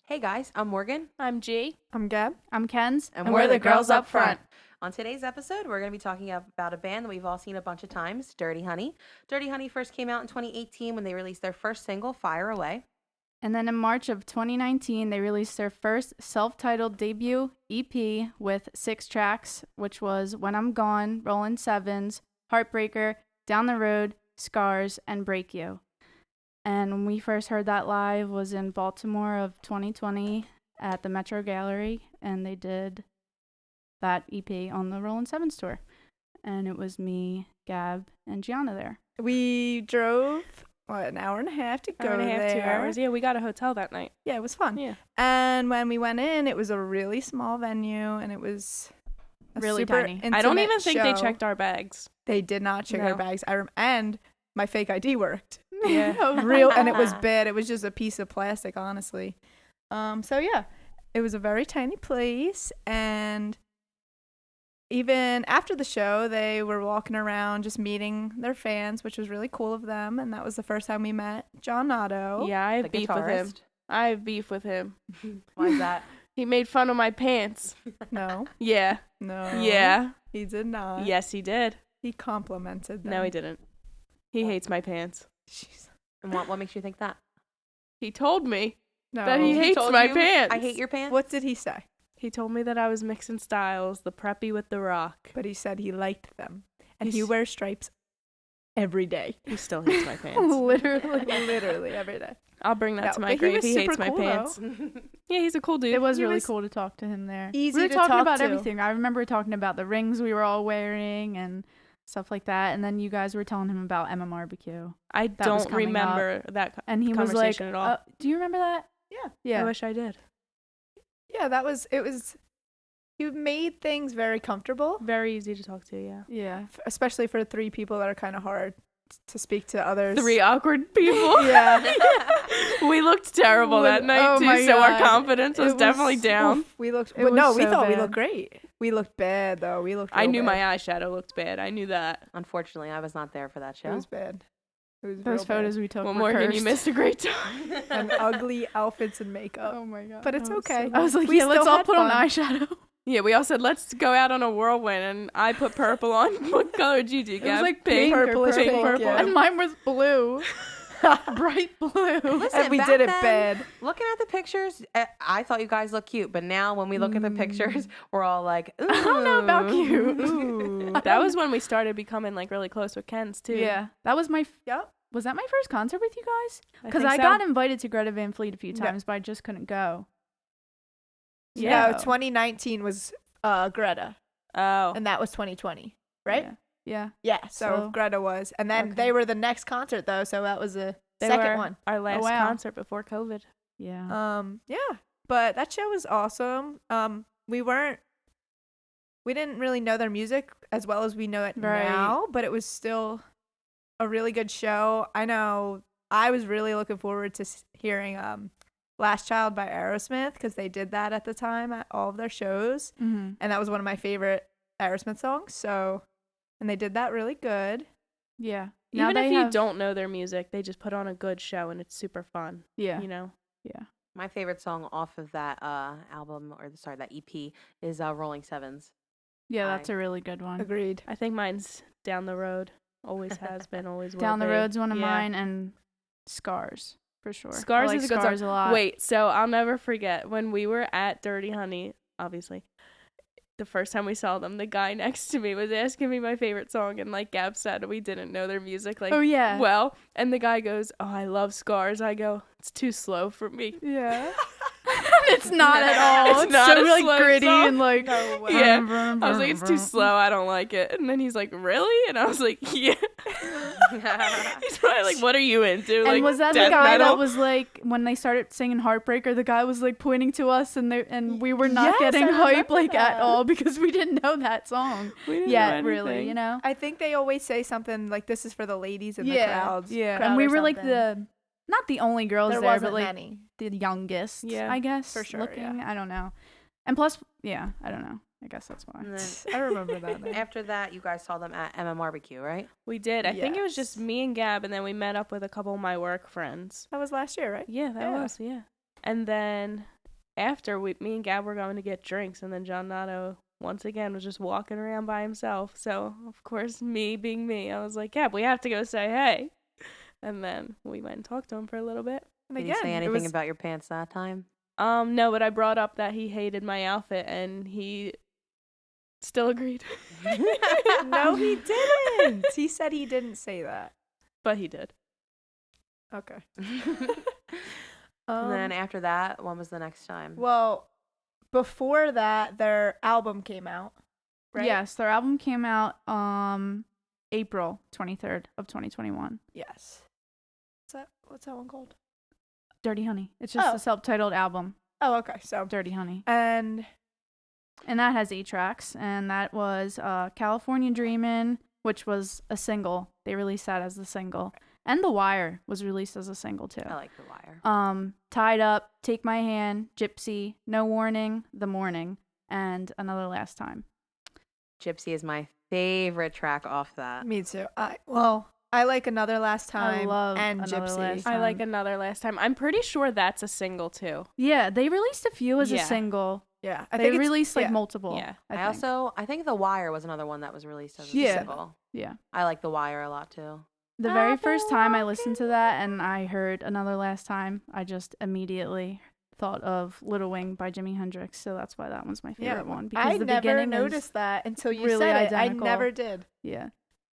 Hey guys, I'm Morgan. I'm G. I'm Gab. I'm Ken's. And we're the girls up front. On today's episode, we're going to be talking about a band that we've all seen a bunch of times, Dirty Honey. Dirty Honey first came out in 2018 when they released their first single, Fire Away. And then in March of 2019, they released their first self-titled debut EP with 6 tracks, which was When I'm Gone, Rollin' Sevens, Heartbreaker, Down the Road, Scars, and Break You. And when we first heard that live was in Baltimore of 2020 at the Metro Gallery, and they did that EP on the Rollin' Sevens tour. And it was me, Gab, and Gianna there. We drove, an hour and a half to go there. 2 hours. Yeah, we got a hotel that night. Yeah, it was fun. Yeah. And when we went in, it was a really small venue, and it was a Really super tiny. I don't intimate even think they show. checked our bags. They did not check our No. bags. And my fake ID worked. Yeah. Real, and it was bad. It was just a piece of plastic, honestly. So yeah, it was a very tiny place, and even after the show, they were walking around just meeting their fans, which was really cool of them. And that was the first time we met John Otto. Yeah, I The have beef with him. guitarist. I have beef with him. Why's that? He made fun of my pants. No, Yeah. no. Yeah. He did not. Yes, he did. He complimented them. No, he didn't. He hates my pants. Jeez. And what makes you think that? He told me. No. That he hates told my you, pants. I hate your pants? What did he say? He told me that I was mixing styles, the preppy with the rock. But he said he liked them. And he He's- wears stripes every day. He still hates my pants. Literally every day. I'll bring that No, to my but he grave. was He super hates my cool, though. pants. Yeah, he's a cool dude. It was He really was cool to talk to him there. easy We were to talking talk about to. everything. I remember talking about the rings we were all wearing and stuff like that. And then you guys were telling him about MMRBQ. I was don't coming remember that. And he was like, Conversation at all. do you remember that? Yeah. I Yeah. wish I did. Yeah, it was, he made things very comfortable, Very easy to talk to, yeah. Yeah. especially for 3 people that are kind of hard to speak to others. 3 awkward people. Yeah. We looked terrible that night Oh too, my so our God. confidence was It definitely was- down. Oof, we looked, It but no, was we so thought we bad. looked great. We looked bad, though. We looked I real knew my bad. eyeshadow looked bad. I knew that. Unfortunately, I was not there for that It show. was bad. It was Those real photos we took Well, were Morgan, you cursed. missed a great time. bad. And ugly outfits and makeup. Oh my God. But it's That was okay. so bad. I was like, We yeah, let's still all had put on fun. eyeshadow. Yeah, we all said, let's go out on a whirlwind, and I put purple on. What color did you do, It Gab? was like pink. pink or Purplish purple. pink, purple. yeah. And mine was blue. Bright blue. Listen, And we back did it then, bad. Looking at the pictures, I thought you guys looked cute, but now when we look at the pictures, we're all like, ooh. I don't know about cute. Ooh. That was when we started becoming like really close with Ken's too. Yeah. That was my... Yep. Was that my first concert with you guys? Because think I so. got invited to Greta Van Fleet a few No. times, but I just couldn't go. Yeah, So- 2019 was Greta, Oh. and that was 2020, right? Yeah. Yeah, so So- Greta was. And then Okay. they were the next concert, though, so that was the They second were one. our last wow. concert before COVID. Yeah. Yeah, but that show was awesome. We didn't really know their music as well as we know it Right. now, but it was still a really good show. I know I was really looking forward to hearing Last Child by Aerosmith, because they did that at the time at all of their shows, Mm-hmm. and that was one of my favorite Aerosmith songs. So, and they did that really good. Yeah. Now Even they if you have- don't know their music, they just put on a good show and it's super fun. Yeah. You know? Yeah. My favorite song off of that album, that EP, is Rolling Sevens. Yeah, that's a really good one. Agreed. I think mine's Down the Road. Always has been, always will Down the be. Road's one of Yeah. mine, and Scars, for sure. Scars I like is a good Scars song. a lot. Wait, so I'll never forget when we were at Dirty Honey, obviously. The first time we saw them, the guy next to me was asking me my favorite song, and like Gab said, we didn't know their music. Like, Oh, yeah. well, and the guy goes, "Oh, I love Scars." I go, "It's too slow for me." Yeah. It's not at all. It's not so a like slow gritty song. and like No way. Yeah. I was like, "It's too slow. I don't like it." And then he's like, "Really?" And I was like, "Yeah." He's probably like, "What are you into?" And Like, was that the death guy metal? that was like, when they started singing Heartbreaker, the guy was like pointing to us, and we were not Yes, getting I hype remember like at that. all because we didn't know that song We didn't yet, know really, anything. you know? I think they always say something like, "This is for the ladies in the Yeah, crowds." yeah. crowd And we or were like something. not the only girls There there, wasn't but like many. the youngest, Yeah, I guess. for sure, Looking, yeah. I don't know. And plus, yeah, I don't know. I guess that's why. And then I remember that. now. after that, you guys saw them at MMRBQ, right? We did. I think it was just Yes. me and Gab, and then we met up with a couple of my work friends. That was last year, right? Yeah, that Yeah. was, yeah. And then after me and Gab were going to get drinks, and then John Nato once again was just walking around by himself. So of course, me being me, I was like, Gab, we have to go say hey. And then we went and talked to him for a little bit. And Did again, he say it anything was about your pants that time? No, but I brought up that he hated my outfit, and he still agreed. no, he didn't. He said he didn't say that. But he did. Okay. And then after that, when was the next time? Well, before that, their album came out, right? Yes, their album came out April 23rd of 2021. Yes. What's that one called? Dirty Honey. It's just Oh. a self-titled album, Oh, okay. So, Dirty Honey. and And that has 8 tracks, and that was California Dreamin', which was a single. They released that as the single. And The Wire was released as a single too. I like The Wire. Tied Up, Take My Hand, Gypsy, No Warning, The Morning, and Another Last Time. Gypsy is my favorite track off that. me too. I like Another Last Time love and Another Gypsy. Last I like Time. Another Last Time. I'm pretty sure that's a single too. Yeah, they released a few as a Yeah. single. Yeah, They released like yeah. multiple. Yeah. I think The Wire was another one that was released as a Yeah. single. Yeah. I like The Wire a lot too. The very first time I listened to that and I heard Another Last Time, I just immediately thought of Little Wing by Jimi Hendrix. So that's why that one's my favorite one. Because I the never beginning noticed that until you really said it. identical. I never did. Yeah.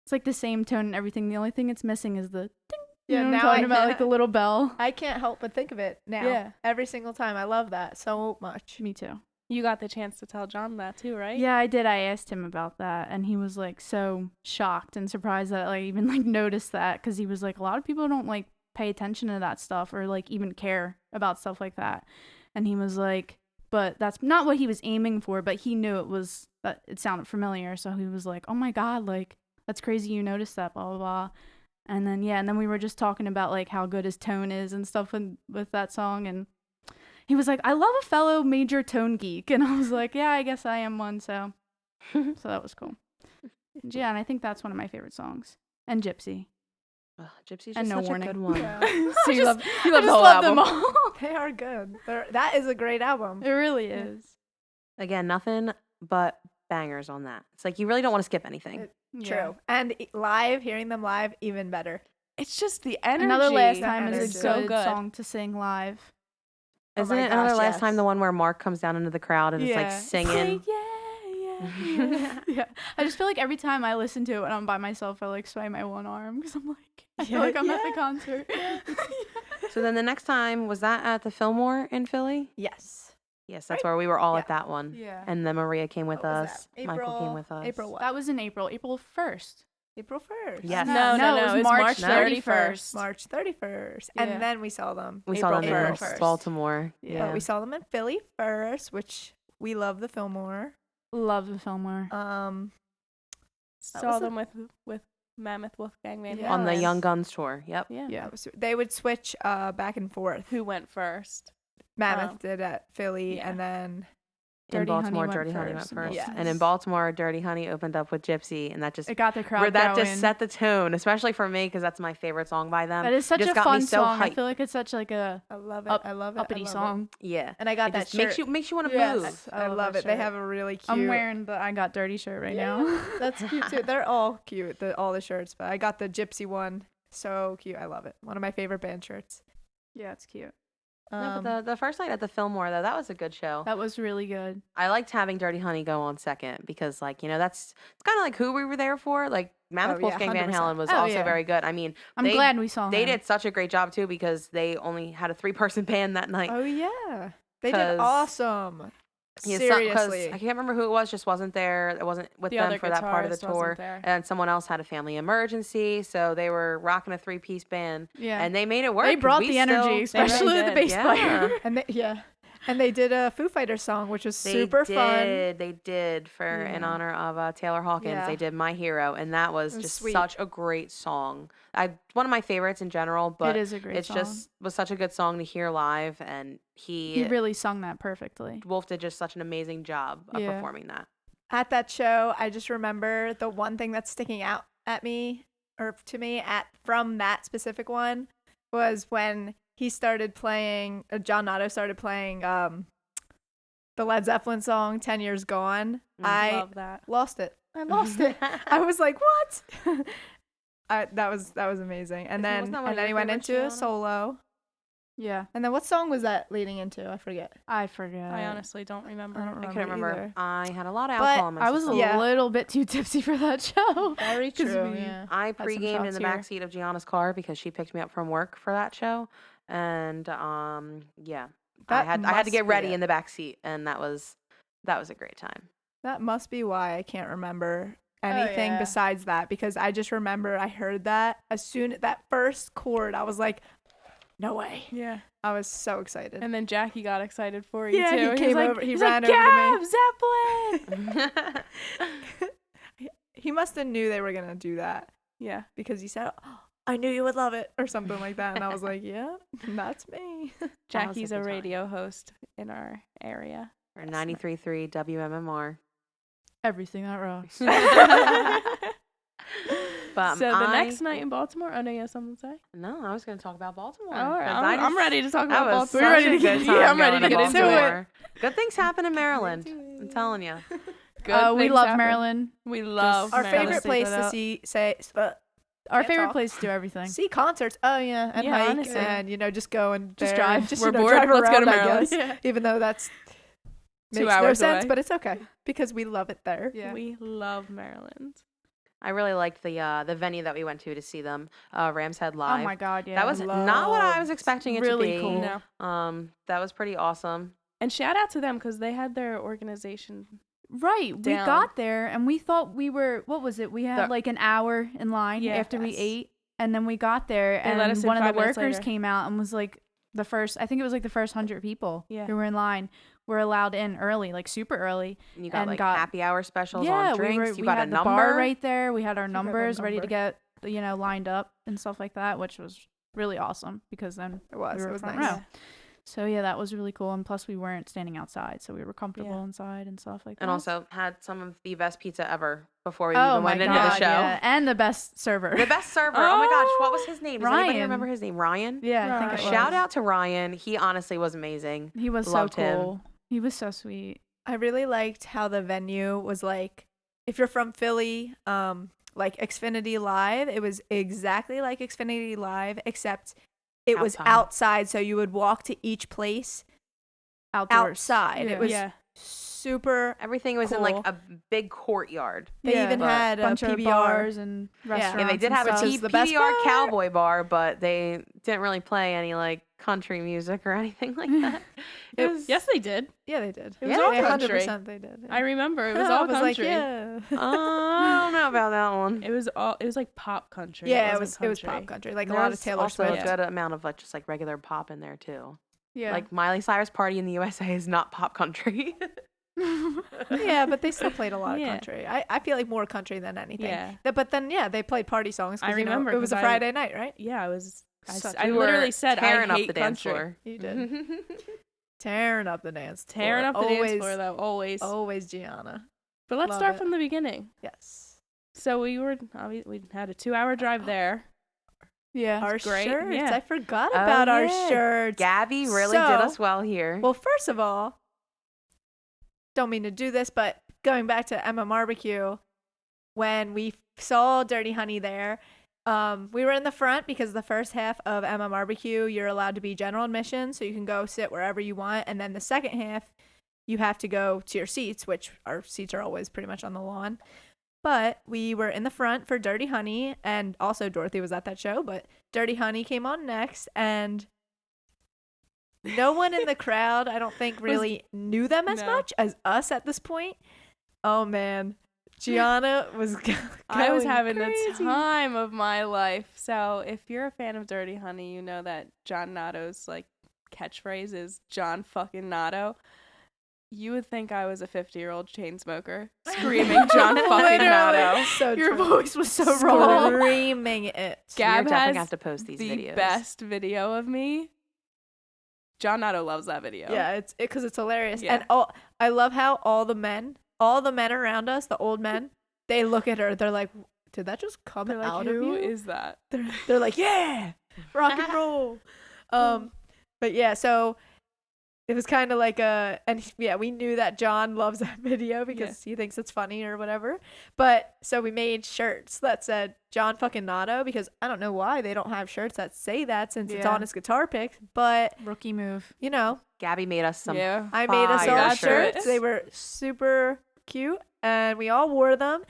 It's like the same tone and everything. The only thing it's missing is the ding. Yeah, You know what now I'm talking I- about? Like the little bell. I can't help but think of it now. Yeah. Every single time. I love that so much. Me too. You got the chance to tell John that too, right? Yeah, I did. I asked him about that, and he was like so shocked and surprised that I even like noticed that, because he was like, a lot of people don't like pay attention to that stuff or like even care about stuff like that, and he was like, but that's not what he was aiming for, but he knew it was that it sounded familiar, so he was like, oh my god, like that's crazy you noticed that, blah blah blah. And then we were just talking about like how good his tone is and stuff with that song, and he was like, I love a fellow major tone geek. And I was like, yeah, I guess I am one. So that was cool. Yeah, and I think that's one of my favorite songs. And Gypsy. Ugh, Gypsy's And just No such Warning. a good one. Yeah. So you love I the just whole love album. them all. They are good. That is a great album. It really is. Again, nothing but bangers on that. It's like you really don't want to skip anything. True. And live, hearing them live, even better. It's just the energy. Another Last That Time is energy. a so good good. song to sing live. Oh Isn't my it Another gosh, Last Time yes. the one where Mark comes down into the crowd and is like singing? Yeah. Yeah. I just feel like every time I listen to it when I'm by myself, I like sway my one arm because I'm like, I feel Yeah, like I'm at the yeah. concert. So then the next time, was that at the Fillmore in Philly? Yes. Yes, that's where we were all Yeah. at that one. Yeah. And then Maria came with What was us. that? Michael came with us. April what? That was in April 1st. April 1st. Yes. No, No, it was it's March March 31st. March 31st. Yeah. And then we saw them. We April saw them in 1st. Baltimore. Yeah. Yeah. But we saw them in Philly first, which we love the Fillmore. Love the Fillmore. That Saw was them with Mammoth Wolfgang Van Yeah. Halen. On the Yes. Young Guns tour. Yep. Yeah. Yeah. that was- they would switch back and forth. Who went first? Mammoth Oh. did at Philly, Yeah. and then In Dirty Honey Baltimore, went Dirty Honey went first in first. Baltimore. And in Baltimore, Dirty Honey opened up with Gypsy, and that just It got the crowd where that going. just set the tone, especially for me because that's my favorite song by them. That is such just a got me fun so song. I hyped. feel like it's such like a I love it. Up- I love it. uppity I love song. Yeah. It. And I got It that just shirt. makes you want to Yes, move. I love that it. They shirt. have a really cute. I'm wearing the I Got Dirty shirt right now. That's cute too. They're all cute. All the shirts, but I got the Gypsy one. So cute. I love it. One of my favorite band shirts. Yeah, it's cute. No, but the first night at the Fillmore though, that was a good show. That was really good. I liked having Dirty Honey go on second because, like, you know, it's kind of like who we were there for. Like, Mammoth yeah, Wolfgang Van 100%. Halen was Oh, also yeah. very good. I mean, I'm They- glad we saw they him. did such a great job too because they only had a 3-person band that night. Oh yeah, they 'Cause- did awesome. Yeah, Seriously. I can't remember who it was. Just wasn't there. It wasn't with The them other for that part of the guitarist wasn't tour. there. And someone else had a family emergency, so they were rocking a 3-piece band, Yeah. and they made it work. They 'cause brought we the energy, still- especially the did, bass yeah. player. And they did a Foo Fighters song, which was They super fun. did. They did for in Yeah. honor of Taylor Hawkins. Yeah. They did "My Hero," and that was It was just sweet. such a great song. One of my favorites in general, but it is a great it's song. just was such a good song to hear live, and He really sung that perfectly. Wolf did just such an amazing job of Yeah. performing that. At that show, I just remember the one thing that's sticking out at me or to me from that specific one was when he started playing. John Nato started playing the Led Zeppelin song 10 Years Gone. I Love that. lost it. I lost it. I was like, what? That was amazing. And Wasn't then that one of he your went favorites, into a Gianna? solo. Yeah, And then what song was that leading into? I forget. I forget. I honestly don't remember. I don't I couldn't remember. either. I had a lot of But alcohol in my I was a system. Yeah. little bit too tipsy for that show. Very 'Cause true. we- Yeah. I some pre-gamed in shots the here. backseat of Gianna's car because she picked me up from work for that show, and yeah, I That had to must get be ready it. in the backseat, and that was a great time. That must be why I can't remember anything yeah. besides that, because I just remember I heard that as soon as that first chord, I was like, no way. Yeah. I was so excited. And then Jackie got excited for you Yeah, too. he was came like- over- he he's ran like, over to "Gab, Zeppelin. He must have knew they were going to do that Yeah. because he said, oh, I knew you would love it or something like that. And I was like, yeah, that's me. Jackie's a good time. radio host in our area. Or 93.3 WMMR. Everything that rocks. But So the I- next night in Baltimore, oh no, you have something to say? No, I was going to talk about Baltimore. All right, 'cause I I'm just- ready to talk That about was Baltimore. such Ready a to get- good time yeah, I'm ready to going get into it. Baltimore. Good things happen in Maryland. I'm telling you. Good We things love happen. Maryland. We love Our Maryland. favorite place to Our Can't favorite talk. place to do everything. see concerts. Oh, yeah. And Yeah, hike honestly. and, just go and Just there and drive. Just, We're you know, bored, drive let's go to around, I Maryland. guess, even though that's 2 makes no hours sense, away. but it's okay because we love it there. Yeah. We love Maryland. I really liked the venue that we went to see them, Rams Head Live. Oh my god, yeah. That was not what I was Loved. expecting it Really to be. cool. No. That was pretty awesome. And shout out to them because they had their organization. right. We down. got there and we thought we were, what was it? We had The- like an hour in line Yeah. after we Yes. ate. And then we got there They let us and in one of 5 the minutes workers later. came out and was like I think it was like the first 100 people Yeah. who were in line were allowed in early, like super early. You got And like got- happy hour specials yeah, on drinks. we you got had a the number. bar right there. We had our had a numbers ready to number. get, lined up and stuff like that, which was really awesome because then It was. we were It was front nice. row. So yeah, that was really cool. And plus we weren't standing outside, so we were comfortable Yeah. inside and stuff like that. And also had some of the best pizza ever before we oh even my went into god, the show. yeah. And the best server. The best server. Oh my gosh, what was his name? Does anybody Ryan. remember his name? Ryan? yeah, I think Right. it was. Shout out to Ryan. He honestly was amazing. He was Loved so him. cool. He was so sweet. I really liked how the venue was like, if you're from Philly, like Xfinity Live, it was exactly like Xfinity Live, except it was Outside. outside. So you would walk to each place Outdoors. outside. Yeah. It was Yeah. super. Everything was in like Cool. a big courtyard. They Yeah. even But- had a bunch of PBR. bars and restaurants. Yeah, they did and have a stuff. Which is the best PBR part. cowboy bar, but they didn't really play any like country music or anything like that. It was Yes, they did. Yeah, they did. It was all They country. 100% they did. I remember it was I all was country. like, yeah. I don't know about that one. It was like pop country. Yeah, it wasn't was pop country. country, like There a lot of was Taylor also Swift. a good amount of like just like regular pop in there too. Yeah. Like Miley Cyrus Party in the USA is not pop country. Yeah, but they still played a lot of Yeah. country. I feel like more country than anything. Yeah. But then, yeah, they played party songs. 'cause, I remember it was a 'cause Friday night, right? Yeah, I was. Such I We literally were said tearing I up hate the dance country. floor. You did. Tearing up the dance floor. Tearing up the always, dance floor though, always. Always Gianna. But let's love start it. from the beginning. Yes. So we had a 2-hour drive there. yeah. Our great, shirts. yeah. I forgot Oh, about our yeah. shirts. Gabby really did So- us well here. Well, first of all, don't mean to do this, but going back to Emma Barbecue, when we saw Dirty Honey there, we were in the front because the first half of Emma Barbecue, you're allowed to be general admission, so you can go sit wherever you want. And then the second half, you have to go to your seats, which our seats are always pretty much on the lawn. But we were in the front for Dirty Honey, and also Dorothy was at that show, but Dirty Honey came on next, and no one in the crowd, I don't think, really knew them as No. much as us at this point. Oh, man. Gianna was I was going having crazy. the time of my life. So if you're a fan of Dirty Honey, you know that John Natto's like catchphrase is John fucking Natto. You would think I was a 50-year-old chain smoker screaming John fucking Natto. So Your true. voice was so raw. Screaming it. Gab You're definitely has gonna have to post these the videos. best video of me. John Natto loves that video. Yeah, it's because it's hilarious. Yeah. And I love how all the men around us, the old men, they look at her. They're like, did that just come They're like, out who of you? is that? They're like, yeah, rock and roll. But yeah, so it was kind of like we knew that John loves that video because he thinks it's funny or whatever. But so we made shirts that said John fucking Nato, because I don't know why they don't have shirts that say that since it's on his guitar pick. But Rookie move. you know, Gabby made us some. Yeah. I made us fire all shirts. shirts. They were super cute, and we all wore them.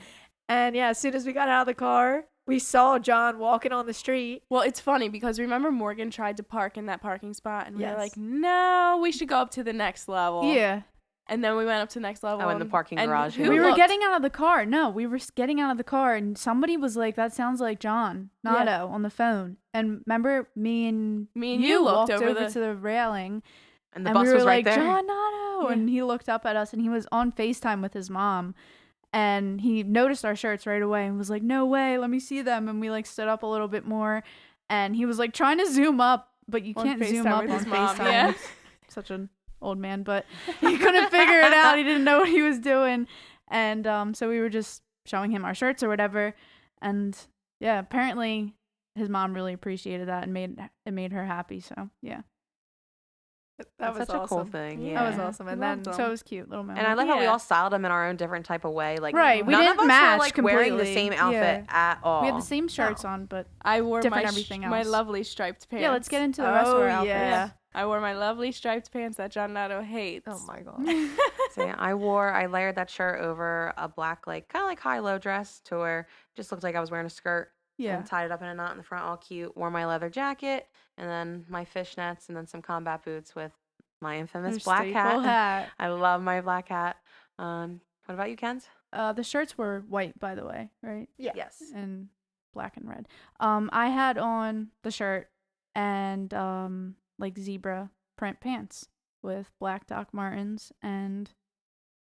And yeah, as soon as we got out of the car, we saw John walking on the street. Well, it's funny because remember Morgan tried to park in that parking spot and we were Yes. like, no, we should go up to the next level. Yeah. And then we went up to the next level. Oh, in the parking and garage, who yeah. We were looked? getting out of the car. No, we were getting out of the car, and somebody was like, "That sounds like John Nato on the phone." And remember, me and you looked walked over over the- to the railing, And the and bus we were was right like, there. "John Nato," and he looked up at us, and he was on FaceTime with his mom, and he noticed our shirts right away and was like, "No way, let me see them." And we like stood up a little bit more, and he was like trying to zoom up, but you On can't zoom FaceTime up with on his mom, FaceTime. yeah. Such an old man, but he couldn't figure it out. He didn't know what he was doing. And so we were just showing him our shirts or whatever. And yeah, apparently his mom really appreciated that and made her happy. So yeah. That That's was such awesome. a cool thing. Yeah. Yeah. That was awesome. And then Loved them. So it was cute, little moment. And I love how we Yeah. all styled them in our own different type of way. Like, Right, we none didn't of us match were like wearing the completely. same outfit at all. we had the same shirts on, but I wore Different my everything my else. lovely striped pants. yeah, let's get into the rest of our outfits. yeah. I wore my lovely striped pants that John Nato hates. Oh my god. So yeah, I layered that shirt over a black, like, kind of like high-low dress to where it just looked like I was wearing a skirt. Yeah. And tied it up in a knot in the front, all cute. Wore my leather jacket, and then my fishnets, and then some combat boots with my infamous Your black staple hat. I love my black hat. What about you, Ken's? The shirts were white, by the way, right? Yeah. Yes. And black and red. I had on the shirt and like zebra print pants with black Doc Martens and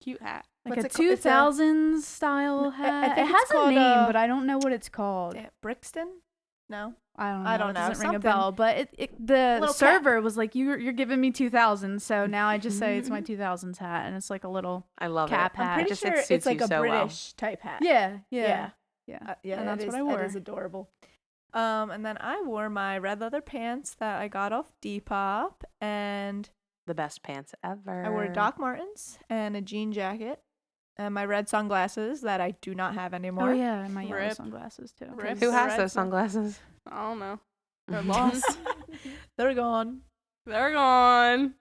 Cute hat. like What's a it called? It's a- 2000s style I hat. think it it's has a called, name, but I don't know what it's called. Brixton? No. I don't know. I don't It know, doesn't ring a something. bell, but the Little server was like, you're giving me 2000s, so now I just say it's my 2000s hat, and it's like a little I love cap it. hat. I'm It pretty just sure it suits it's like you a so well. British type hat. yeah. Yeah. And that that's what is- I wore. That is adorable. And then I wore my red leather pants that I got off Depop, and The best pants ever. I wore Doc Martens and a jean jacket, and my red sunglasses that I do not have anymore. Oh yeah, and my yellow Rip. sunglasses too. Rip. Who has Red those sun- sunglasses? I don't know. They're Mhm. lost. They're gone. They're gone.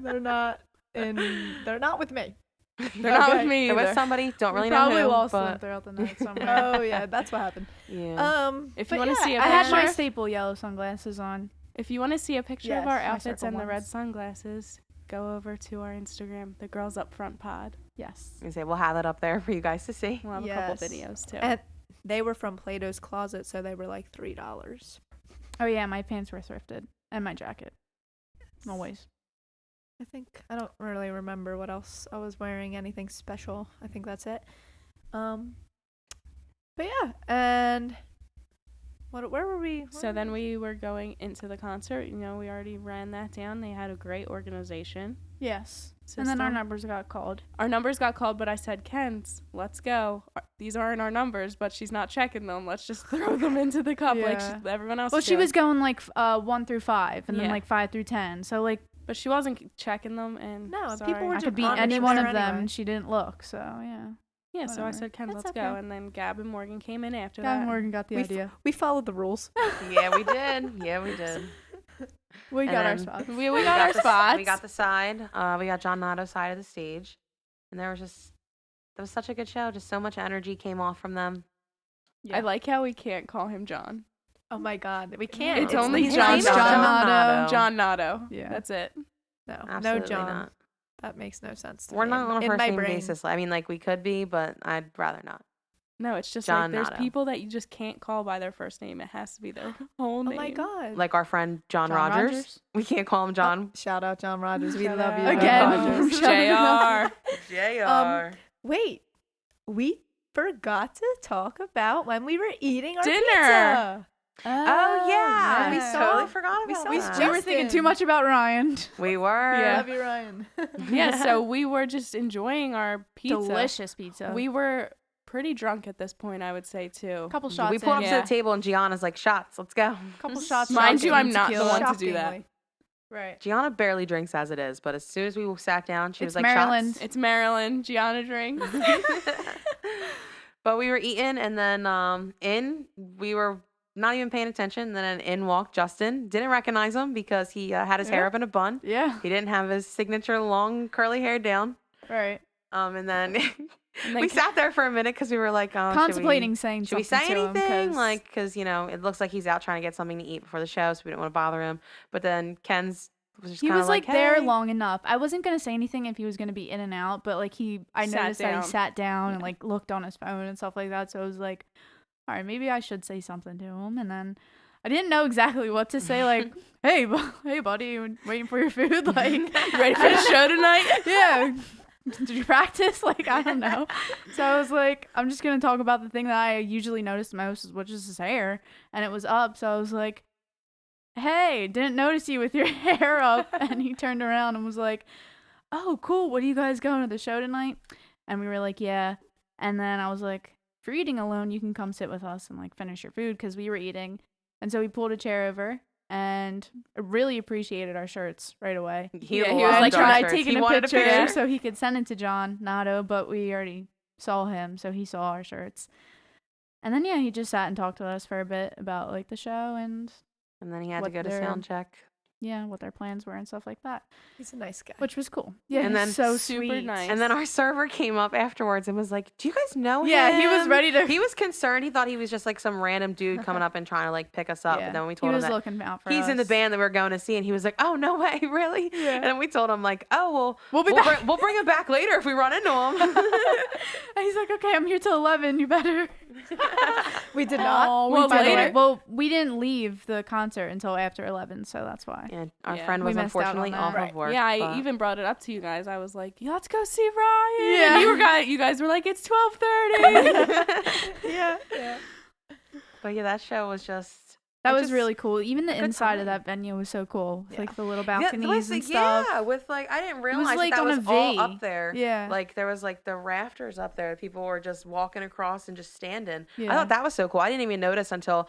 They're not with me. They're not Okay. with me They're either. with somebody. Don't really We know probably who. lost them but throughout the night somewhere. Oh yeah, that's what happened. yeah. If but you want to yeah, see a I had my picture, staple yellow sunglasses on. if you want to see a picture of Yes, our my outfits circle and the red ones. sunglasses, go over to our Instagram, the Girls Up Front Pod. Yes. I say we'll have that up there for you guys to see. We'll have a Yes. couple videos too. And they were from Plato's Closet, so they were like $3. Oh yeah, my pants were thrifted and my jacket. Always. I don't really remember what else I was wearing. Anything special? I think that's it. But yeah, and where were we? So then we were going into the concert. You know, we already ran that down. They had a great organization. Yes. And then our System. numbers got called. Our numbers got called, but I said, Ken's, let's go. These aren't our numbers, but she's not checking them. Let's just throw them into the cup like Yeah. everyone else Well, is she doing. was going like 1 through 5 and then Yeah. like 5 through 10. So like But she wasn't checking them. And No, sorry. people were I just could beat on any it one there of them anyway. and she didn't look. So yeah. Yeah, so I whatever. said, Ken, That's let's go. okay. And then Gab and Morgan came in after Gavin that. Morgan got the We idea. We followed the rules. Yeah, we did. Yeah, we did. We And got our then- spots. We got our spots. We got the side. We got John Nato's side of the stage, and there was such a good show. Just so much energy came off from them. Yeah. I like how we can't call him John. Oh my God, we can't. It's only his John name is Nato. Nato. John Nato. Yeah. That's it. No, Absolutely no John. not. That makes no sense. To We're me. not on a in first my name brain. basis. I mean, like we could be, but I'd rather not. No, it's just John like there's Nato. people that you just can't call by their first name. It has to be their whole Oh name. my God. Like our friend John, John Rogers. Rogers? We can't call him John. Shout out John Rogers. We Shout love you, out. Again. Rogers. JR. Jr. Wait, we forgot to talk about when we were eating our Dinner. pizza. Oh yeah, we yeah. totally forgot We about saw We that. were thinking too much about Ryan. We were. Yeah. Love you, Ryan. Yeah, so we were just enjoying our pizza. Delicious pizza. We were pretty drunk at this point, I would say, too. couple shots. We pulled up in. to Yeah. the table and Gianna's like, "Shots, let's go." Couple shots. Mind you, shocking I'm not the tequila. one to do that. Right. Gianna barely drinks as it is, but as soon as we sat down, she was It's like, Maryland. shots. It's Maryland. Gianna drinks. But we were eating, and then we were not even paying attention. Then in walked Justin. Didn't recognize him because he had his hair Yeah. up in a bun. Yeah. He didn't have his signature long curly hair down. Right. And then And then we sat there for a minute because we were like, oh, Contemplating saying should we something say to him, anything? 'cause- Like, because, it looks like he's out trying to get something to eat before the show, so we didn't want to bother him. But then Ken's was just he kind was of like there hey. long enough. I wasn't gonna say anything if he was gonna be in and out, but like I Sat noticed that down. he sat down and like looked on his phone and stuff like that. So I was like, all right, maybe I should say something to him. And then I didn't know exactly what to say. Like, hey, hey, buddy, you waiting for your food? Like, ready for the show tonight? yeah. Did you practice? Like, I don't know. So I was like, I'm just going to talk about the thing that I usually notice most, which is his hair. And it was up. So I was like, hey, didn't notice you with your hair up. And he turned around and was like, oh, cool. What are you guys going to the show tonight? And we were like, yeah. And then I was like, if you're eating alone, you can come sit with us and like finish your food because we were eating. And so we pulled a chair over. And I really appreciated our shirts right away. He Yeah, he was loved like, our tried shirts. taking He a wanted picture so he could send it to John Nato, but we already saw him, so he saw our shirts. And then he just sat and talked to us for a bit about like the show and And then he had to what go to their- sound check. what their plans were and stuff like that, He's a nice guy. which was cool. Yeah, And and then then so super sweet. nice. And then our server came up afterwards and was like, do you guys know him? Yeah, he was ready to. He was concerned. He thought he was just like some random dude coming up and trying to like pick us up. yeah, But then when we he told him was that looking out for he's in the us. band that we're going to see, and he was like, oh, no way, really? Yeah. And then we told him like, oh, well, We'll be back. we'll bring him back later if we run into him. And he's like, okay, I'm here till 11. You better. We did not. Oh, well, by the way, later. well, we didn't leave the concert until after 11, so that's why. And our Yeah. friend We was missed out on unfortunately that. off Right. of work. Yeah, I but- even brought it up to you guys. I was like, let's go see Ryan. Yeah. And you guys were like, it's 12:30. Yeah. Yeah. But yeah, that show was just. That it was just- really cool. Even the good inside of time. that venue was so cool. Yeah. Like the little Yeah, balconies was and the- stuff. Yeah, with like I didn't realize like, that on was a all V. up there. Yeah. Like there was like the rafters up there. People were just walking across and just standing. I Yeah. thought that was so cool. I didn't even notice until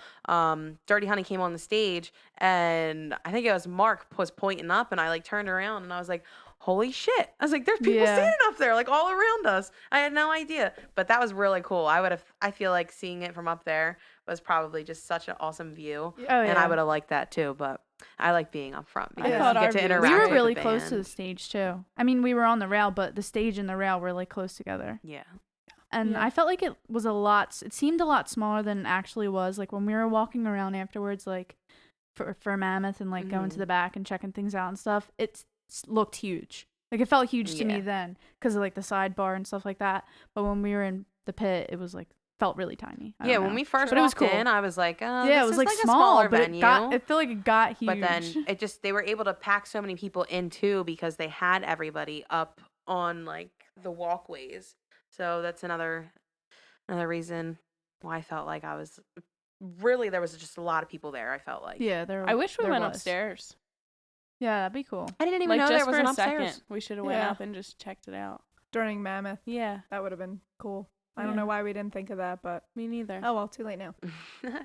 Dirty Honey came on the stage, and I think it was Mark was pointing up, and I like turned around and I was like, holy shit. I was like, there's people Yeah. standing up there like all around us. I had no idea. But that was really cool. I feel like seeing it from up there was probably just such an awesome view. Oh, And I yeah. would have liked that too, but I like being up front because thought you our get to view was interact We were with really the close to the band. stage too. I mean, we were on the rail, but the stage and the rail were like close together. Yeah. And Yeah. I felt like it was it seemed a lot smaller than it actually was. Like when we were walking around afterwards, like for Mammoth and like going to Mhm. the back and checking things out and stuff, looked huge. Like it felt huge to me Yeah. then because of like the sidebar and stuff like that. But when we were in the pit, it was like felt really tiny. I Yeah, don't when know. we first But it was walked cool. in, I was like, oh, Yeah, this it was is like, a small, smaller but venue. I feel like it got huge. But then they were able to pack so many people in too because they had everybody up on like the walkways. So that's another reason why I felt like I was really there was just a lot of people there. I felt like yeah, there. I wish we there went was. upstairs. Yeah, that'd be cool. I didn't even Like know just there was for an a upstairs. second, we should have went Yeah. up and just checked it out. During Mammoth, Yeah, that would have been cool. I don't Yeah. know why we didn't think of that, but me neither. oh well, too late now.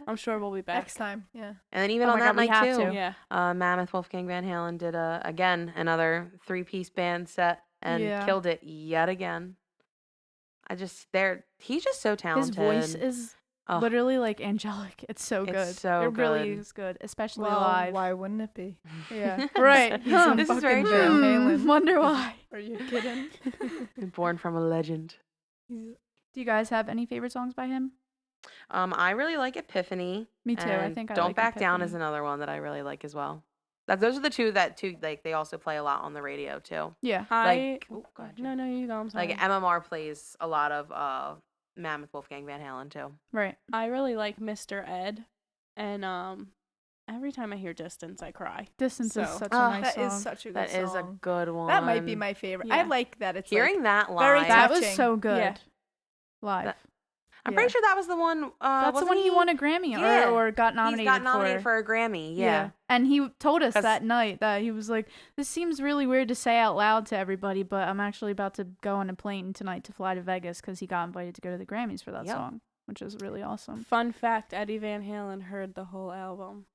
I'm sure we'll be back. Next time, yeah. And then even Oh on my that God, we night have too, to. Yeah, Mammoth Wolfgang Van Halen did again another 3-piece band set and Yeah. killed it yet again. He's just so His talented. voice is Ugh. literally like angelic. It's so It's good. so it really good. is good, especially Well, live. why wouldn't it be? Yeah, right. He's Huh. in This is very fucking true. Van Halen. Wonder why. Are you kidding? Born from a legend. Do you guys have any favorite songs by him? I really like Epiphany. Me too. I and think I Don't like Back Down is Epiphany. another one that I really like as well. Those are the two like they also play a lot on the radio too. Yeah. Like oh, go ahead, no, you go. I'm sorry. like MMR plays a lot of Mammoth Wolfgang Van Halen too. Right. I really like Mr. Ed, and every time I hear Distance, I cry. Distance is So- such Oh, a nice That song. is such a good That is a song. good one. That might be my favorite. I Yeah. like that. It's hearing like, that live. very that was touching. so good. Yeah. Live. That- I'm yeah. pretty sure that was the one. That's the wasn't one he won a Grammy Yeah. or got nominated He's got nominated for. for a Grammy. Yeah. And he told us 'Cause- that night that he was like, this seems really weird to say out loud to everybody, but I'm actually about to go on a plane tonight to fly to Vegas because he got invited to go to the Grammys for that Yep. song, which is really awesome. Fun fact: Eddie Van Halen heard the whole album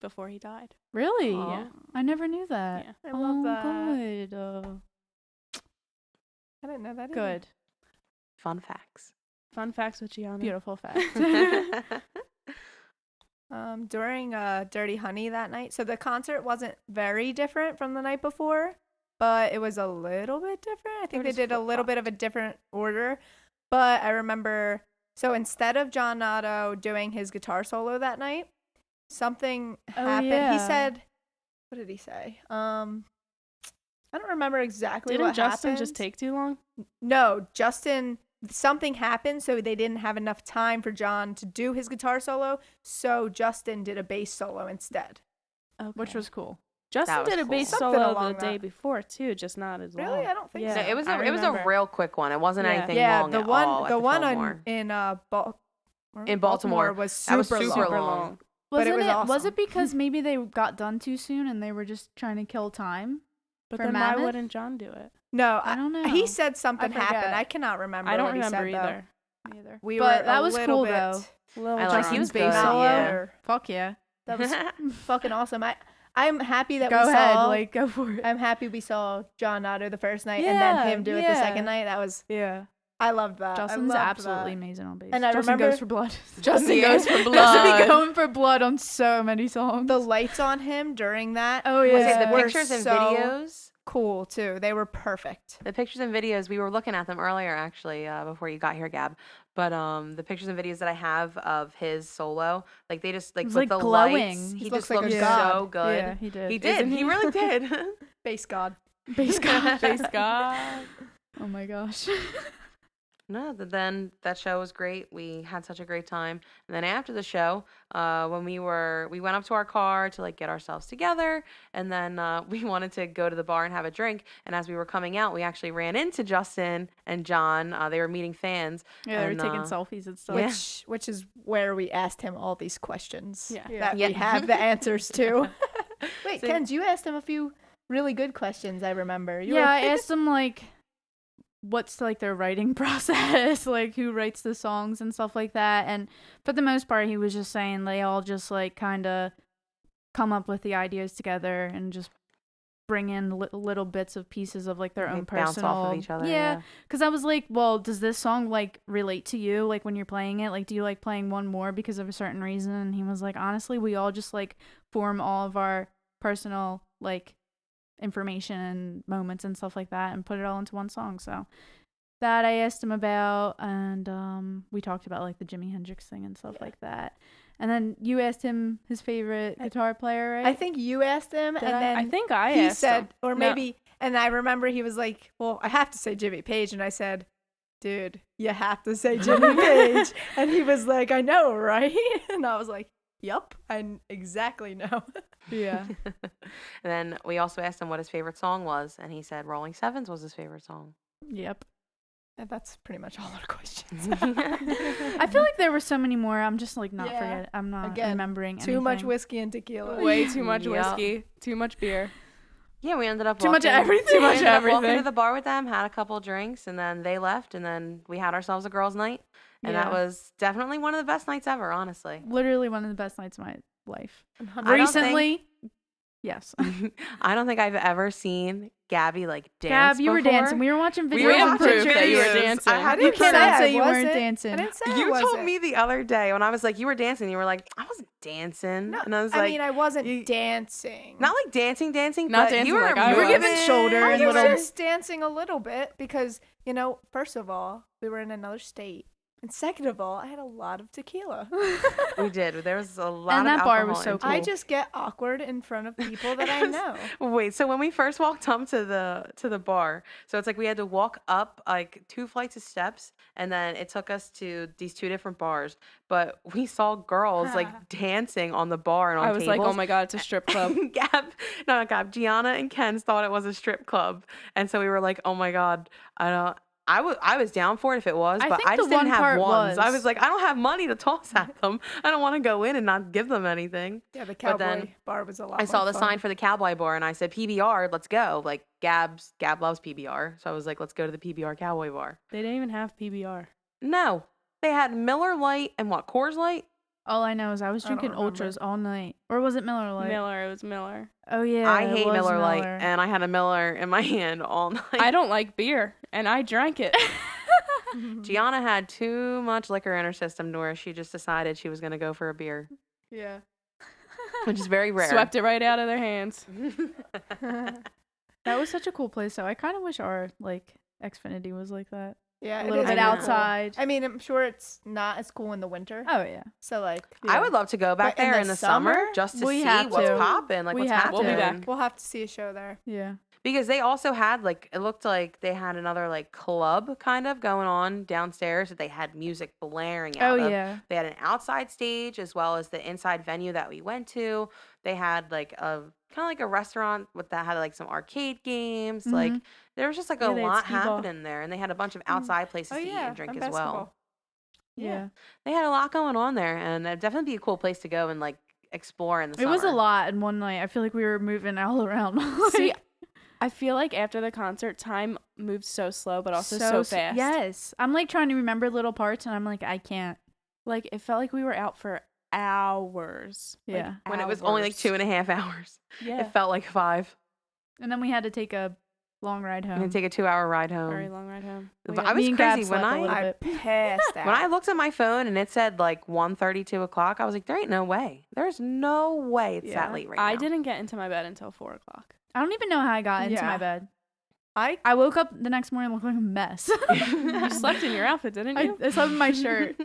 before he died. Really? Aw. I never knew that. Yeah. I love that. Good. I didn't know that either. Good. Fun facts. Fun facts with Gianna. Beautiful fact. During Dirty Honey that night, so the concert wasn't very different from the night before, but it was a little bit different. I think they just did a little bit of a different order, but I remember, so instead of John Otto doing his guitar solo that night, something happened. He yeah. said, what did he say? I don't remember exactly Didn't what Justin happened. just take too long? No, Justin, something happened, so they didn't have enough time for John to do his guitar solo, so Justin did a bass solo instead. Which was cool. Justin was did a cool. bass Something solo along the day that. before too, just not as long. Really? I don't think Yeah, so. No, it was I a remember. real quick one. It wasn't Yeah. anything Yeah, long the at one all at the one Fillmore. in Baltimore. was That was super super long. long. But it Wasn't was Was awesome. it because maybe they got done too soon and they were just trying to kill time? But For then Mammoth? why wouldn't John do it? No, I don't know. He said something I forget. happened. I cannot remember. I don't what remember he said, either. Though. Either. We But were that a was little cool bit though. Lil I like- he Jon. was bass good, solo. yeah. Fuck yeah. That was fucking awesome. I'm happy that Go we ahead, saw. like go for it. I'm happy we saw John Otto the first night and then Yeah, him do it the yeah. second night. That was Yeah. I loved that. Justin's I loved absolutely that. amazing on bass. And I Justin remember- goes for blood. Justin Yeah. goes for Justin blood. be going for blood on so many songs. The lights on him during that. Oh, Was yeah. it the were pictures and so videos? Cool too. They were perfect. The pictures and videos, we were looking at them earlier actually, before you got here, Gab. But the pictures and videos that I have of his solo, like they just like It was, with like, the glowing. lights, He he looks just like a looked god. so good. Yeah, he did. He did. Isn't He really did. Bass god. Bass god. Face God. Oh my gosh. No, then that show was great. We had such a great time. And then after the show, when we went up to our car to like get ourselves together, and then we wanted to go to the bar and have a drink. And as we were coming out, we actually ran into Justin and John. They were meeting fans. Yeah, they were And, taking selfies and stuff. Yeah. Which is where we asked him all these questions Yeah. that Yeah. we have the answers to. Wait, So- Kenz, you asked him a few really good questions. I remember. You Yeah, were- I asked them like what's like their writing process, like who writes the songs and stuff like that. And for the most part, he was just saying they all just like kind of come up with the ideas together and just bring in little bits of pieces of like their They own bounce personal. off of each other. Yeah, because I was like, well, does this song like relate to you? Like when you're playing it, like do you like playing one more because of a certain reason? And he was like, honestly, we all just like form all of our personal like information and moments and stuff like that and put it all into one song. So that I asked him about, and we talked about like the Jimi Hendrix thing and stuff like that. And then you asked him his favorite guitar player, right? I think you asked him, Did and I? then I think I he asked said, him. or No. maybe, and I remember he was like, "Well, I have to say Jimmy Page," and I said, "Dude, you have to say Jimmy Page," and he was like, "I know, right?" And I was like, "Yup, I exactly know." Yeah. And then we also asked him what his favorite song was, and he said Rolling Sevens was his favorite song. Yep. And that's pretty much all our questions. I feel like there were so many more. I'm just like not Yeah. forget. I'm not Again, remembering Too much anything. whiskey and tequila. Way too much Yep. whiskey, too much beer. Yeah, we ended up Too much walking- everything. we Too much ended up walking everything. to the bar with them, had a couple drinks, and then they left, and then we had ourselves a girls' night, and that Yeah. was definitely one of the best nights ever, honestly. Literally one of the best nights of my life. I don't think- Recently, yes. I don't think I've ever seen Gabby like dance. Gab, you were before. dancing. We were watching videos. We were and watching pictures. that you were videos. dancing. I had You You to cannot cannot say say you weren't wasn't. dancing. I didn't say I You told wasn't. me the other day when I was like, you were dancing. You were like, I wasn't dancing, No, and I was I like, mean, I wasn't you- dancing. not like dancing, Not but dancing you were like I You were was. giving moving. shoulder I and was little. just dancing a little bit because, first of all, we were in another state. And second of all, I had a lot of tequila. We did. There was a lot And of that bar was alcohol so in cool. I just get awkward in front of people that I know. Wait, so when we first walked up to the bar, so it's like we had to walk up like 2 flights of steps, and then it took us to these 2 different bars. But we saw girls like dancing on the bar and on I was like, oh tables. my god, it's a strip club. Gianna and Ken thought it was a strip club, and so we were like, oh my god, I was down for it if it was, I but think I the just didn't one have part ones. I was- was like, I don't have money to toss at them. I don't want to go in and not give them anything. Yeah, the But cowboy then bar was a lot I saw more the fun. sign for the cowboy bar and I said PBR, let's go. Like Gab loves PBR. So I was like, let's go to the PBR cowboy bar. They didn't even have PBR. No. They had Miller Lite and what, Coors Light? All I know is I was I don't drinking remember. Ultras all night. Or was it Miller Lite? Miller. It was Miller. Oh, yeah. I it hate was Miller Lite, Miller. and I had a Miller in my hand all night. I don't like beer, and I drank it. Gianna had too much liquor in her system to where she just decided she was going to go for a beer, Yeah. which is very rare. Swept it right out of their hands. That was such a cool place, though. I kind of wish our, like, Xfinity was like that. Yeah, A it little is bit I know. really cool. outside. I mean, I'm sure it's not as cool in the winter. Oh, yeah. So like, I would love to go back But in there the in the summer, summer, just to we see have what's to. popping, like We what's have to. happening. We'll be back. we'll have to see a show there. Yeah. Because they also had like it looked like they had another like club kind of going on downstairs that they had music blaring out Oh, of. yeah. They had an outside stage as well as the inside venue that we went to. They had like a kind of like a restaurant with that had like some arcade games. Like Mhm. there was just like Yeah, a they had lot skee ball. happening there, and they had a bunch of outside places Oh to eat yeah, and drink and as well. basketball. Yeah. They had a lot going on there, and it'd definitely be a cool place to go and like explore in the It summer. was a lot in one night. I feel like we were moving all around. See, I feel like after the concert, time moved so slow, but also so fast. Yes. I'm like trying to remember little parts, and I'm like, I can't. Like, it felt like we were out for hours. Like, Yeah. when it was only like hours. 2.5 hours. Yeah. It felt like 5. And then we had to take a long ride home. And take a 2-hour ride home. Very long ride home. But I was Me and Gab crazy when slept a I little I bit. passed out. when I looked at my phone and it said like 1:30, 2 o'clock. I was like, there ain't no way. There's no way it's Yeah. that late right I now. didn't get into my bed until 4 o'clock. I don't even know how I got into Yeah. my bed. I I woke up the next morning looking like a mess. You slept in your outfit, didn't you? I slept in my shirt.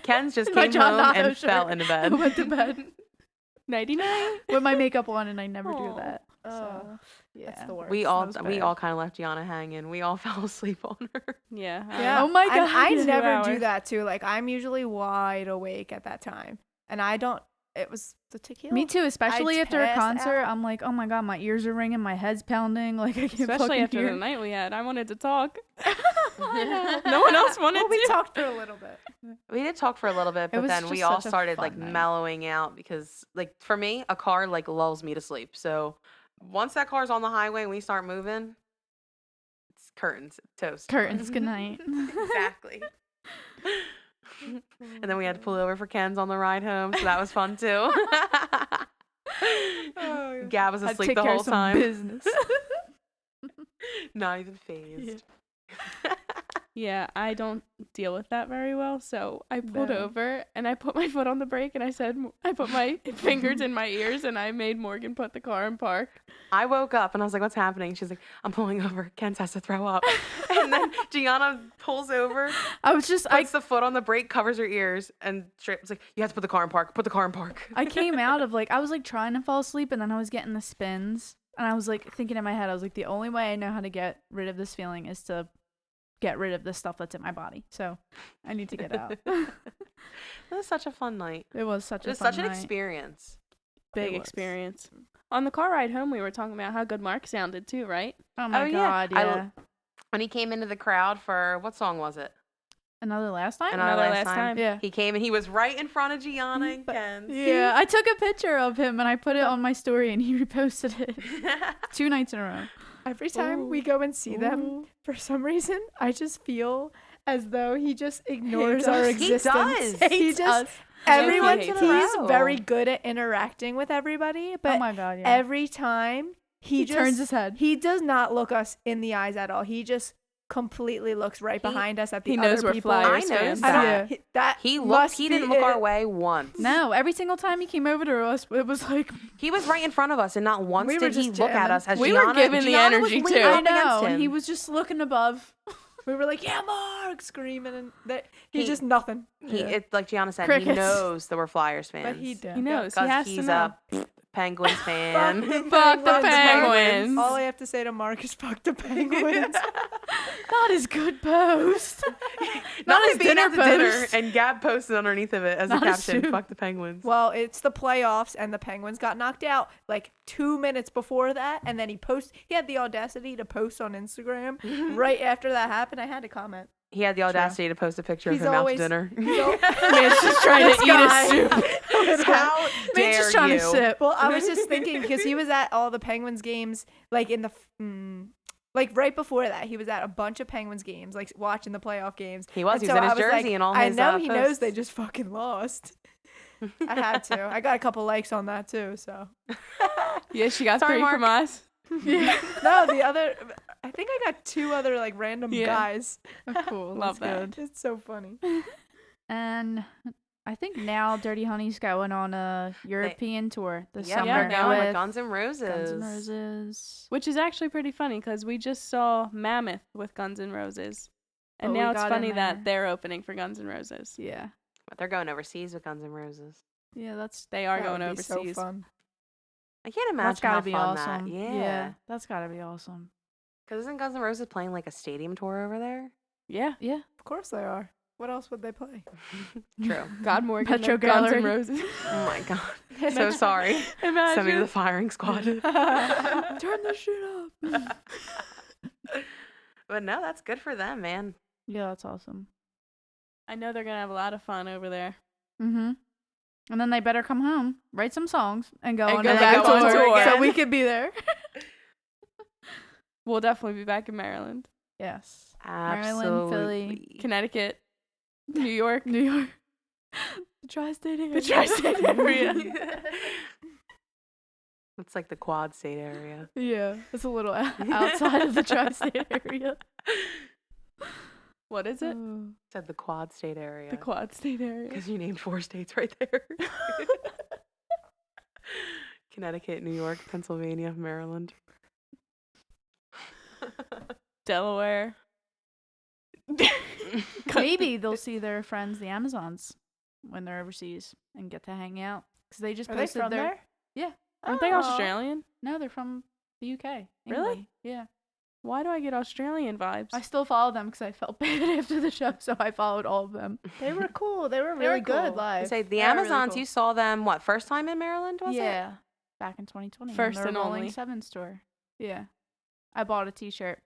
Ken's just My came John home Otto and fell shirt. into I bed. went to bed Nighty night. with my makeup on, and I never do Aw. that. Oh, So, yeah. that's the worst. We That all was we bad. all kind of left Gianna hanging. We all fell asleep on her. Yeah. Yeah. Oh my And God, I yeah. 2 never do hours. that too. Like I'm usually wide awake at that time, and I don't. It was the tequila. Me too, especially after a passed concert. out. I'm like, oh my God, my ears are ringing, my head's pounding. Like, I can't Especially fucking after hear. the night we had. I wanted to talk. I know. No one else wanted Well, we to. talked for a little bit. We did talk for a little bit, It but was then we just all such a started fun like night. mellowing out because like for me, a car like lulls me to sleep. So once that car's on the highway and we start moving, it's curtains, toast. Curtains, good night. Exactly. And then we had to pull over for Ken's on the ride home, so that was fun too. Oh, Gab was Had to asleep take the care of whole some time. business. Not even phased. Yeah, I don't deal with that very well. So I pulled No. over and I put my foot on the brake and I said, I put my fingers in my ears and I made Morgan put the car in park. I woke up and I was like, "What's happening?" She's like, "I'm pulling over. Kent has to throw up." And then Gianna pulls over, I was just, puts the foot on the brake, covers her ears, and straight was like, "You have to put the car in park. Put the car in park." I came out of like, I was like trying to fall asleep, and then I was getting the spins. And I was like thinking in my head, I was like, the only way I know how to get rid of this feeling is to get rid of the stuff that's in my body. So I need to get out. It was such a fun night. It was such It a was fun such an night. experience. Big was. experience. On the car ride home, we were talking about how good Mark sounded too, right? Oh my Oh, yeah. God, yeah. When he came into the crowd for what song was it? Another last time? Another Last Time. Yeah. He came and he was right in front of Gianna and But- Ken. Yeah, I took a picture of him and I put it on my story and he reposted it 2 nights in a row. Every time Ooh. we go and see them, Ooh. for some reason, I just feel as though he just ignores our does. He existence. does. He just Low-key everyone. hates He's us. very good at interacting with everybody, Oh but my God, yeah. every time he just turns his head. He does not look us in the eyes at all. He just completely looks right behind us at the He other knows we're people. Flyers I fans. noticed I don't. that. That He must didn't be look our it. way once. No, every single time he came over to us, it was like, He was right in front of us, and not once We were did he just look at jamming. us as We were Gianna. giving the Gianna was energy, leaning too. up I know. against And him. he was just looking above. We were like, "Yeah, Mark!" screaming, and that he's He- just nothing. He, Yeah. it, like Gianna said, he Crickets. knows that we're Flyers fans. But he did. He knows. He Because has to he's know. a Penguins fan. Fuck the Penguins. Penguins. All I have to say to Mark is "fuck the Penguins." Not his good post. Not his his being dinner at the dinner, post. and Gab posted underneath of it as a Not his caption, shoe. "Fuck the Penguins." Well, it's the playoffs, and the Penguins got knocked out like 2 minutes before that, and then he had the audacity to post on Instagram right after that happened. I had to comment. He had the audacity to post a picture He's of him out to always- dinner. He's al- Man's just trying to eat guy. his soup. How Man's dare just trying you? to sip. Well, I was just thinking because he was at all the Penguins games, like in the like right before that, he was at a bunch of Penguins games, like watching the playoff games. He was. And He so was in his I was jersey like, and all I his know he knows posts. they just fucking lost. I had to. I got a couple likes on that too. So Yeah, she got Sorry, 3 from us. yeah. No, the other. I think I got 2 other like random Yeah. guys. Oh, cool. Love That's that. good. It's so funny. And I think now Dirty Honey's going on a European tour this Yeah, summer we're going with with Guns N' Roses. Guns N' Roses. Which is actually pretty funny because we just saw Mammoth with Guns N' Roses. And But we now it's got funny in that there. they're opening for Guns N' Roses. Yeah. But they're going overseas with Guns N' Roses. Yeah, that's They are That going would be overseas. so fun. I can't imagine that's gotta how be fun awesome. that. Yeah. That's gotta be awesome. Because isn't Guns N' Roses playing like a stadium tour over there? Yeah. Yeah. Of course they are. What else would they play? True. God Morgan, Petro Guns N' Gallery. Roses. Oh my god. So sorry. Send me to Imagine. the firing squad. Turn the shit up. But no, that's good for them, man. Yeah, that's awesome. I know they're going to have a lot of fun over there. Mm-hmm. And then they better come home, write some songs, and go And on go a back on tour so again. we could be there. We'll definitely be back in Maryland, Yes. Absolutely. Maryland, Philly, Connecticut, New York. New York. The tri-state area. The tri-state area. It's like the quad state area. Yeah, it's a little outside of the tri-state area. What is it? Said the quad state area. The quad state area. Because you named 4 states right there. Connecticut, New York, Pennsylvania, Maryland. Delaware. Maybe they'll see their friends, the Amazons, when they're overseas and get to hang out. Because they just Are they posted from their... there? Yeah. Aren't they Oh. Australian? No, they're from the UK. Really? England. Yeah. Why do I get Australian vibes? I still follow them because I felt bad after the show, so I followed all of them. They were cool. They were They were really good cool. live. I say the They were really Amazons, cool. you saw them, what, first time in Maryland, was it? Yeah. Back in 2020. First on their and Rolling only. 7 store. Yeah. I bought a t-shirt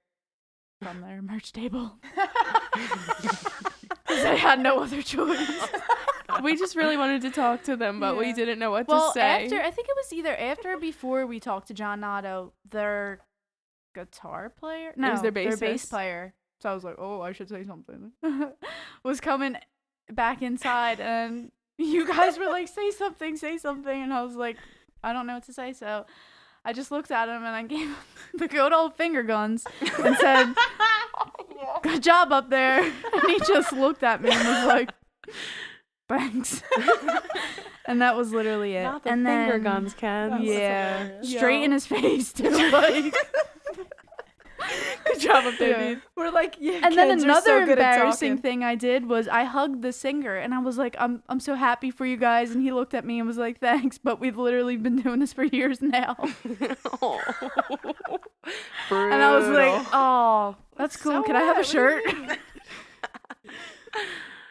from their merch table. Because I had no other choice. We just really wanted to talk to them, but we Yeah. didn't know what Well, to say. I think it was either after or before we talked to John Nato, their guitar player? No, was their bass bassist. player. So I was like, oh, I should say something. Was coming back inside, and you guys were like, say something. And I was like, I don't know what to say. So I just looked at him, and I gave him the good old finger guns and said, good job up there. And he just looked at me and was like, thanks. And that was literally it. Not the and finger then, guns, Ken. yeah, hilarious. straight Yo. in his face too. Like, Good job up there, Yeah. dude. We're like, yeah. and then kids are so another good at embarrassing talking. thing I did was I hugged the singer, and I was like, I'm so happy for you guys. And he looked at me and was like, thanks, but we've literally been doing this for years now. Oh. And I was like, Brutal. oh, that's cool. So Can I have a what? shirt? What do you mean?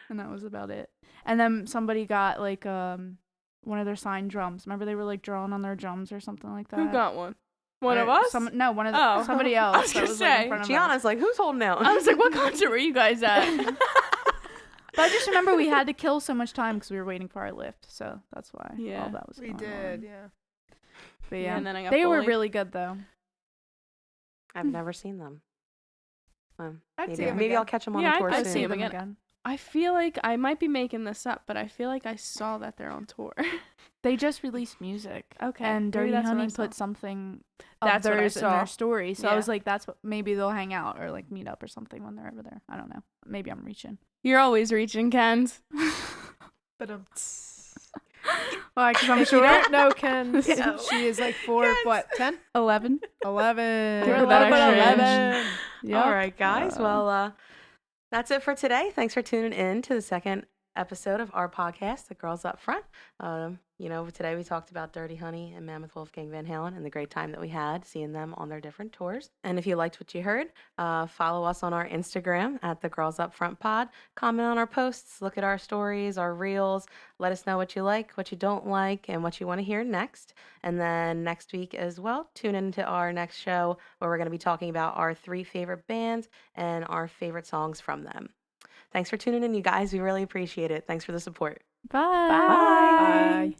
And that was about it. And then somebody got like one of their signed drums. Remember they were like drawing on their drums or something like that. Who got one? One of Or us? No, one of the, Oh. somebody I else. was that gonna was, like, in say. front of us. Gianna's like, who's holding out? I was like, what concert were you guys at? But I just remember we had to kill so much time because we were waiting for our lift. So that's why Yeah. all that was We going did, on. yeah. But Yeah, yeah, and then I got they were bullied. really good though. I've never seen them. I'd see Maybe, 'em maybe again. I'll catch them on Yeah, the tour I'd soon. see 'em them again. I feel like I might be making this up, but I feel like I saw that they're on tour. They just released music. Okay, And maybe Dirty that's what I Honey saw. put something of That's what I theirs in saw. their story. So I was Yeah. like, that's what maybe they'll hang out or like meet up or something when they're over there. I don't know. Maybe I'm reaching. You're always reaching, Ken's. But Why? Because I'm if you sure. don't know Ken, No. she is like 4, what, 10? 11. 11. Give her We're that 11. extra 11. All right, guys. Well, that's it for today. Thanks for tuning in to the second episode of our podcast, The Girls Up Front. Today we talked about Dirty Honey and Mammoth Wolfgang Van Halen and the great time that we had seeing them on their different tours. And if you liked what you heard, follow us on our Instagram at The Girls Up Front Pod. Comment on our posts, look at our stories, our reels. Let us know what you like, what you don't like, and what you want to hear next. And then next week as well, tune into our next show where we're going to be talking about our 3 favorite bands and our favorite songs from them. Thanks for tuning in, you guys. We really appreciate it. Thanks for the support. Bye. Bye.